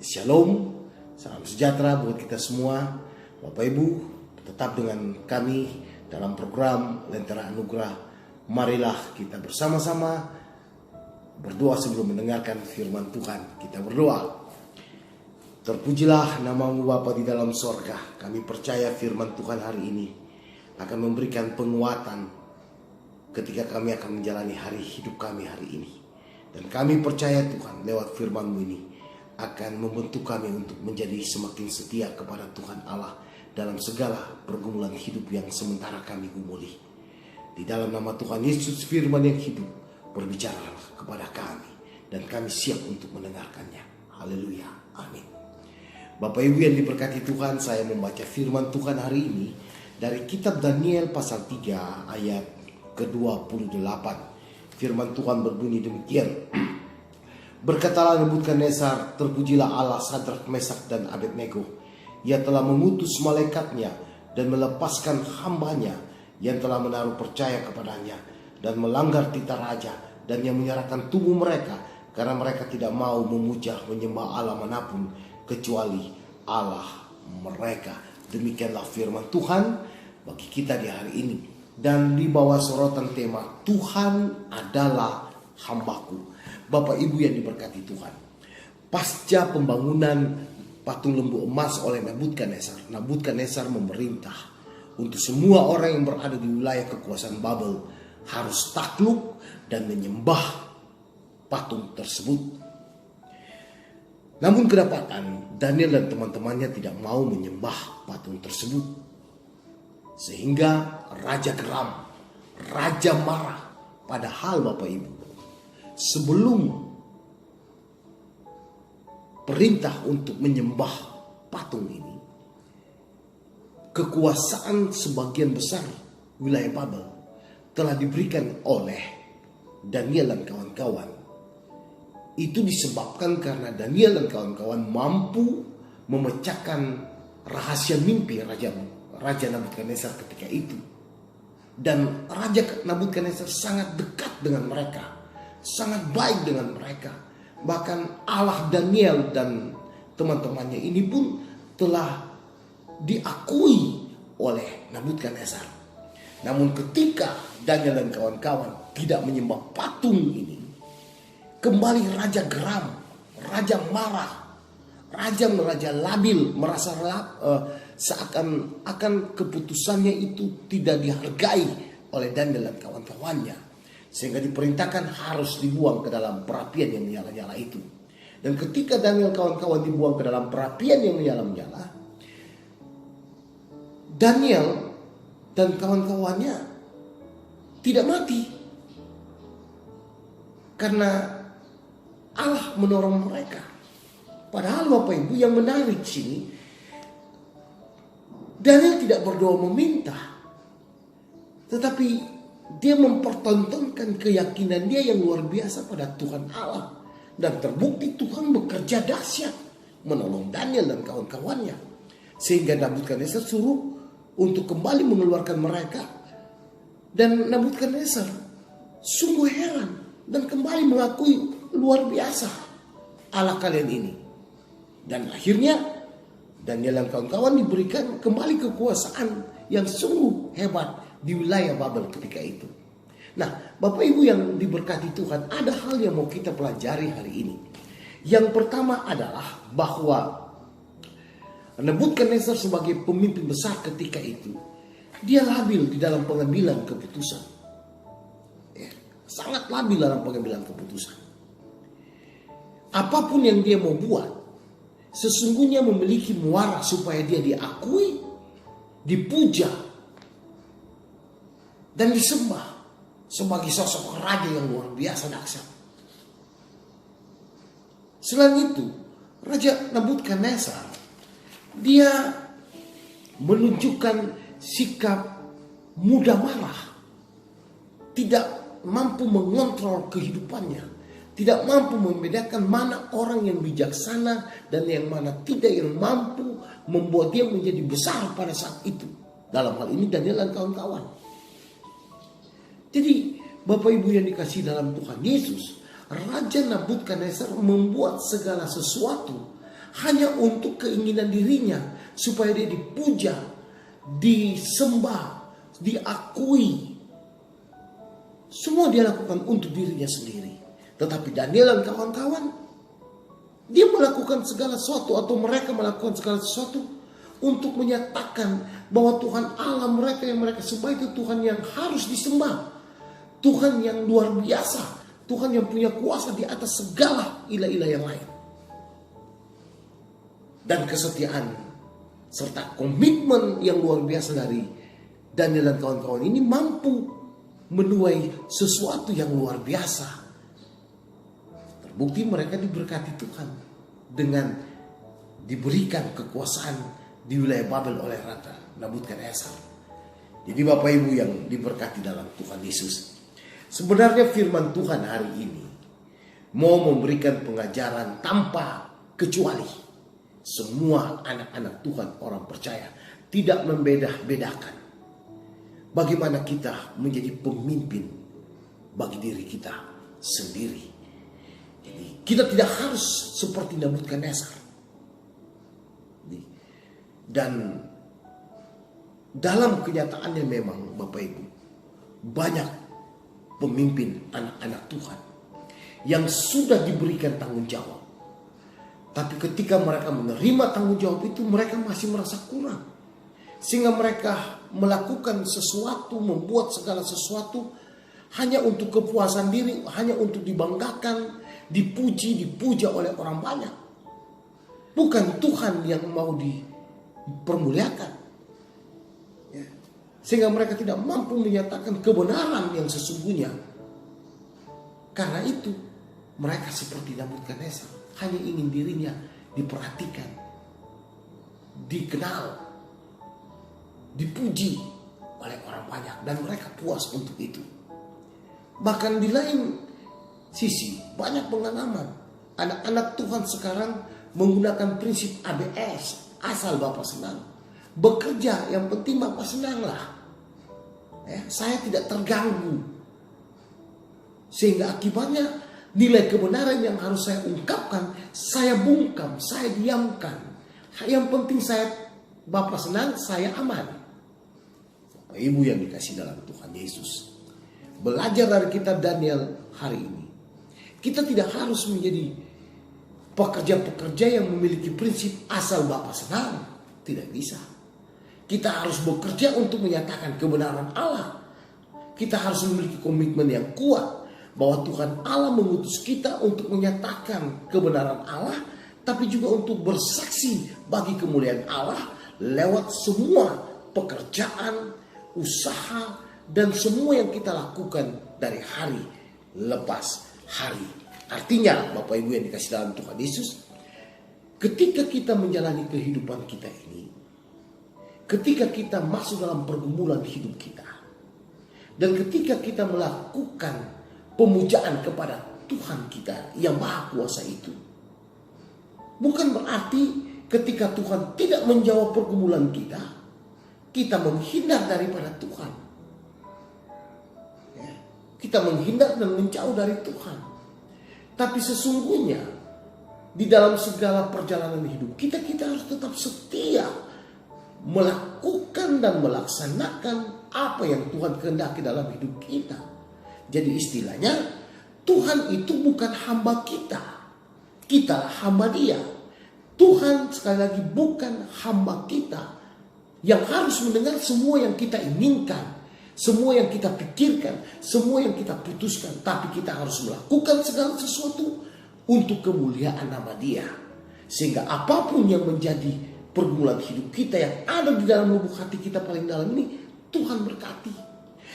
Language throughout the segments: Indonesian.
Shalom, salam sejahtera buat kita semua. Bapak Ibu, tetap dengan kami dalam program Lentera Anugerah. Marilah kita bersama-sama berdoa sebelum mendengarkan firman Tuhan. Kita berdoa. Terpujilah nama-Mu Bapa di dalam sorga. Kami percaya firman Tuhan hari ini akan memberikan penguatan ketika kami akan menjalani hari hidup kami hari ini. Dan kami percaya Tuhan lewat firman-Mu ini akan membentuk kami untuk menjadi semakin setia kepada Tuhan Allah dalam segala pergumulan hidup yang sementara kami gumuli. Di dalam nama Tuhan Yesus, firman yang hidup, berbicaralah kepada kami dan kami siap untuk mendengarkannya. Haleluya, amin. Bapak Ibu yang diberkati Tuhan, saya membaca firman Tuhan hari ini dari kitab Daniel pasal 3 ayat ke-28. Firman Tuhan berbunyi demikian. Berkatalah Nebukadnezar, terpujilah Allah Sadrak, Mesak dan Abednego. Ia telah mengutus malaikatnya dan melepaskan hambanya yang telah menaruh percaya kepadanya dan melanggar titah raja, dan yang menyerahkan tubuh mereka karena mereka tidak mau memuja menyembah Allah manapun kecuali Allah mereka. Demikianlah firman Tuhan bagi kita di hari ini, dan di bawah sorotan tema Tuhan adalah hambaku. Bapak Ibu yang diberkati Tuhan, pasca pembangunan patung lembu emas oleh Nebukadnezar memerintah untuk semua orang yang berada di wilayah kekuasaan Babel harus takluk dan menyembah patung tersebut. Namun kedapatan Daniel dan teman-temannya tidak mau menyembah patung tersebut, sehingga raja geram, raja marah. Padahal Bapak Ibu, sebelum perintah untuk menyembah patung ini, kekuasaan sebagian besar wilayah Babel telah diberikan oleh Daniel dan kawan-kawan. Itu disebabkan karena Daniel dan kawan-kawan mampu memecahkan rahasia mimpi Raja Nebukadnezar ketika itu. Dan Raja Nebukadnezar sangat dekat dengan mereka, sangat baik dengan mereka. Bahkan Allah Daniel dan teman-temannya ini pun telah diakui oleh Nebukadnezar. Namun ketika Daniel dan kawan-kawan tidak menyembah patung ini, kembali raja geram, raja marah, raja labil, merasa seakan-akan keputusannya itu tidak dihargai oleh Daniel dan kawan-kawannya, sehingga diperintahkan harus dibuang ke dalam perapian yang menyala-nyala itu. Dan ketika Daniel kawan-kawan dibuang ke dalam perapian yang menyala-nyala, Daniel dan kawan-kawannya tidak mati, karena Allah menolong mereka. Padahal Bapak Ibu, yang menarik sini, Daniel tidak berdoa meminta, tetapi dia mempertontonkan keyakinan dia yang luar biasa pada Tuhan Allah. Dan terbukti Tuhan bekerja dahsyat menolong Daniel dan kawan-kawannya, sehingga Nebukadnezar suruh untuk kembali mengeluarkan mereka. Dan Nebukadnezar sungguh heran dan kembali mengakui, luar biasa Allah kalian ini. Dan akhirnya Daniel dan kawan-kawan diberikan kembali kekuasaan yang sungguh hebat di wilayah Babel ketika itu. Nah, Bapak Ibu yang diberkati Tuhan, ada hal yang mau kita pelajari hari ini. Yang pertama adalah bahwa Nebukadnezar sebagai pemimpin besar ketika itu, dia labil di dalam pengambilan keputusan. Sangat labil dalam pengambilan keputusan. Apapun yang dia mau buat, sesungguhnya memiliki muara supaya dia diakui, dipuja, dan disembah sebagai sosok raja yang luar biasa dahsyat. Selain itu, Raja Nebukadnezar, dia menunjukkan sikap mudah marah, tidak mampu mengontrol kehidupannya, tidak mampu membedakan mana orang yang bijaksana dan yang mana tidak, yang mampu membuat dia menjadi besar pada saat itu. Dalam hal ini Daniel dan kawan-kawan. Jadi Bapak Ibu yang dikasihi dalam Tuhan Yesus, Raja Nebukadnezar membuat segala sesuatu hanya untuk keinginan dirinya, supaya dia dipuja, disembah, diakui. Semua dia lakukan untuk dirinya sendiri. Tetapi Daniel dan kawan-kawan, dia melakukan segala sesuatu, atau mereka melakukan segala sesuatu untuk menyatakan bahwa Tuhan Allah mereka yang mereka sembah itu Tuhan yang harus disembah. Tuhan yang luar biasa. Tuhan yang punya kuasa di atas segala ilah-ilah yang lain. Dan kesetiaan serta komitmen yang luar biasa dari Daniel dan kawan-kawan ini mampu menuai sesuatu yang luar biasa. Terbukti mereka diberkati Tuhan dengan diberikan kekuasaan di wilayah Babel oleh Raja Nabukadnezar. Jadi Bapak Ibu yang diberkati dalam Tuhan Yesus, sebenarnya firman Tuhan hari ini mau memberikan pengajaran tanpa kecuali. Semua anak-anak Tuhan, orang percaya, tidak membeda-bedakan bagaimana kita menjadi pemimpin bagi diri kita sendiri. Jadi kita tidak harus seperti Nabukadnezar. Dan dalam kenyataannya memang Bapak Ibu, banyak pemimpin anak-anak Tuhan yang sudah diberikan tanggung jawab. Tapi ketika mereka menerima tanggung jawab itu, mereka masih merasa kurang. Sehingga mereka melakukan sesuatu, membuat segala sesuatu hanya untuk kepuasan diri, hanya untuk dibanggakan, dipuji, dipuja oleh orang banyak. Bukan Tuhan yang mau dipermuliakan. Sehingga mereka tidak mampu menyatakan kebenaran yang sesungguhnya. Karena itu mereka seperti Nabukadnezar, hanya ingin dirinya diperhatikan, dikenal, dipuji oleh orang banyak, dan mereka puas untuk itu. Bahkan di lain sisi banyak pengalaman anak-anak Tuhan sekarang menggunakan prinsip ABS, asal Bapak senang. Bekerja, yang penting Bapak senanglah. Saya tidak terganggu. Sehingga akibatnya nilai kebenaran yang harus saya ungkapkan, saya bungkam, saya diamkan. Yang penting Bapak senang, saya aman. Bapak Ibu yang dikasih dalam Tuhan Yesus, belajar dari kitab Daniel hari ini, kita tidak harus menjadi pekerja-pekerja yang memiliki prinsip asal Bapak senang. Tidak bisa. Kita harus bekerja untuk menyatakan kebenaran Allah. Kita harus memiliki komitmen yang kuat bahwa Tuhan Allah mengutus kita untuk menyatakan kebenaran Allah, tapi juga untuk bersaksi bagi kemuliaan Allah lewat semua pekerjaan, usaha, dan semua yang kita lakukan dari hari lepas hari. Artinya Bapak Ibu yang dikasih dalam Tuhan Yesus, ketika kita menjalani kehidupan kita ini, ketika kita masuk dalam pergumulan hidup kita, dan ketika kita melakukan pemujaan kepada Tuhan kita yang Maha Kuasa itu, bukan berarti ketika Tuhan tidak menjawab pergumulan kita, kita menghindar daripada Tuhan. Kita menghindar dan menjauh dari Tuhan. Tapi sesungguhnya di dalam segala perjalanan hidup kita harus tetap setia melakukan dan melaksanakan apa yang Tuhan kehendaki dalam hidup kita. Jadi istilahnya, Tuhan itu bukan hamba kita, kitalah hamba Dia. Tuhan sekali lagi bukan hamba kita yang harus mendengar semua yang kita inginkan, semua yang kita pikirkan, semua yang kita putuskan. Tapi kita harus melakukan segala sesuatu untuk kemuliaan nama Dia. Sehingga apapun yang menjadi pergumulan hidup kita yang ada di dalam lubuk hati kita paling dalam ini, Tuhan berkati.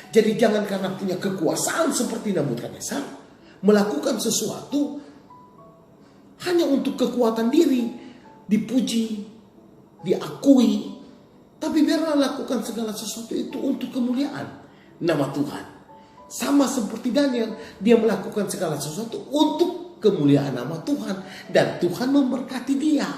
Jadi jangan karena punya kekuasaan seperti Nabukadnezar melakukan sesuatu hanya untuk kekuatan diri, dipuji, diakui. Tapi biarlah lakukan segala sesuatu itu untuk kemuliaan nama Tuhan. Sama seperti Daniel, dia melakukan segala sesuatu untuk kemuliaan nama Tuhan, dan Tuhan memberkati dia.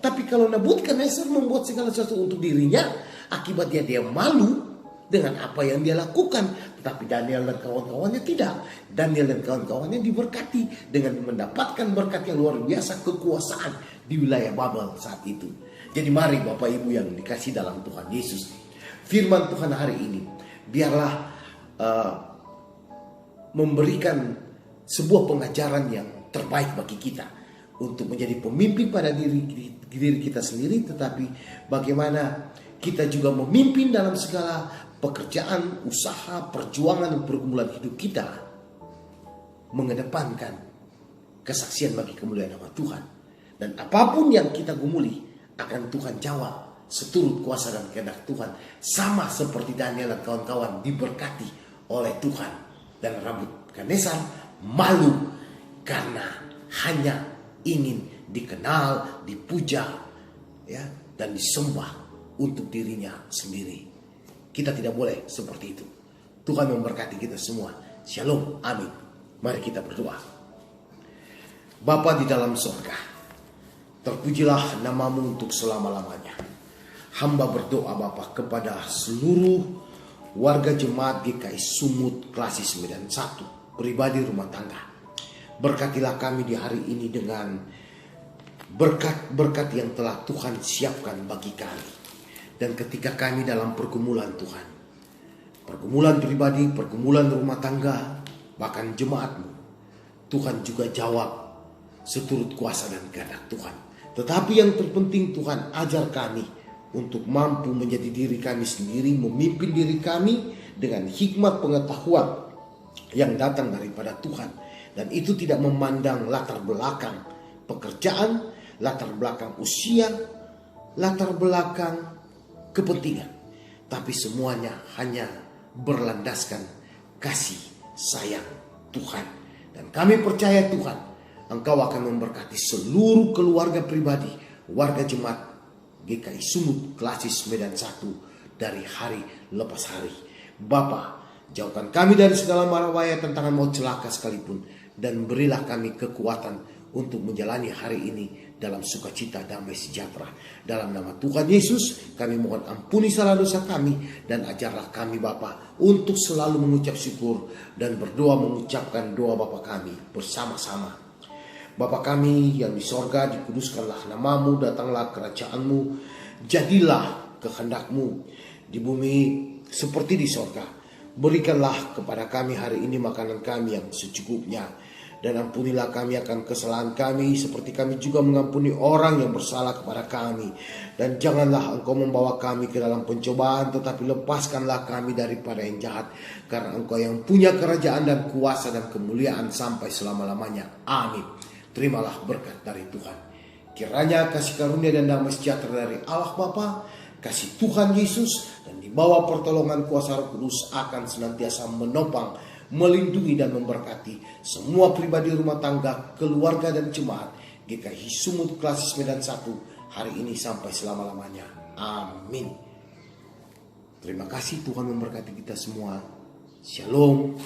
Tapi kalau Nabukadnezar membuat segala sesuatu untuk dirinya, akibatnya dia malu dengan apa yang dia lakukan. Tetapi Daniel dan kawan-kawannya tidak. Daniel dan kawan-kawannya diberkati dengan mendapatkan berkat yang luar biasa, kekuasaan di wilayah Babel saat itu. Jadi mari Bapak Ibu yang dikasih dalam Tuhan Yesus, firman Tuhan hari ini biarlah memberikan sebuah pengajaran yang terbaik bagi kita untuk menjadi pemimpin pada diri kita sendiri, tetapi bagaimana kita juga memimpin dalam segala pekerjaan, usaha, perjuangan, dan pergumulan hidup kita, mengedepankan kesaksian bagi kemuliaan nama Tuhan. Dan apapun yang kita gumuli akan Tuhan jawab seturut kuasa dan kehendak Tuhan, sama seperti Daniel dan kawan-kawan diberkati oleh Tuhan. Dan Nebukadnezar malu karena hanya ingin dikenal, dipuja, ya, dan disembah untuk dirinya sendiri. Kita tidak boleh seperti itu. Tuhan memberkati kita semua. Shalom, amin. Mari kita berdoa. Bapa di dalam surga, terpujilah namamu untuk selama-lamanya. Hamba berdoa Bapa kepada seluruh warga jemaat GKI Sumut Klasis Medan 1, pribadi rumah tangga. Berkatilah kami di hari ini dengan berkat-berkat yang telah Tuhan siapkan bagi kami. Dan ketika kami dalam pergumulan Tuhan, pergumulan pribadi, pergumulan rumah tangga, bahkan jemaatmu, Tuhan juga jawab seturut kuasa dan kehendak Tuhan. Tetapi yang terpenting Tuhan ajar kami untuk mampu menjadi diri kami sendiri, memimpin diri kami dengan hikmat pengetahuan yang datang daripada Tuhan. Dan itu tidak memandang latar belakang pekerjaan, latar belakang usia, latar belakang kepentingan, tapi semuanya hanya berlandaskan kasih sayang Tuhan. Dan kami percaya Tuhan, Engkau akan memberkati seluruh keluarga pribadi, warga jemaat GKI Sumut Klasis Medan 1 dari hari lepas hari. Bapa, jauhkan kami dari segala mara bahaya, tantangan maut, celaka sekalipun, dan berilah kami kekuatan untuk menjalani hari ini dalam sukacita, damai, sejahtera. Dalam nama Tuhan Yesus kami mohon ampuni salah dosa kami, dan ajarlah kami Bapa untuk selalu mengucap syukur dan berdoa mengucapkan doa Bapa kami bersama-sama. Bapa kami yang di sorga, dikuduskanlah namamu, datanglah kerajaanmu, jadilah kehendakmu di bumi seperti di sorga. Berikanlah kepada kami hari ini makanan kami yang secukupnya. Dan ampunilah kami akan kesalahan kami, seperti kami juga mengampuni orang yang bersalah kepada kami. Dan janganlah Engkau membawa kami ke dalam pencobaan, tetapi lepaskanlah kami daripada yang jahat. Karena Engkau yang punya kerajaan dan kuasa dan kemuliaan sampai selama-lamanya. Amin. Terimalah berkat dari Tuhan. Kiranya kasih karunia dan damai sejahtera dari Allah Bapa, kasih Tuhan Yesus, dan di bawah pertolongan kuasa Roh Kudus akan senantiasa menopang, melindungi dan memberkati semua pribadi rumah tangga, keluarga dan jemaat GKI Sumut Klasis Medan 1 hari ini sampai selama-lamanya. Amin. Terima kasih, Tuhan memberkati kita semua. Shalom.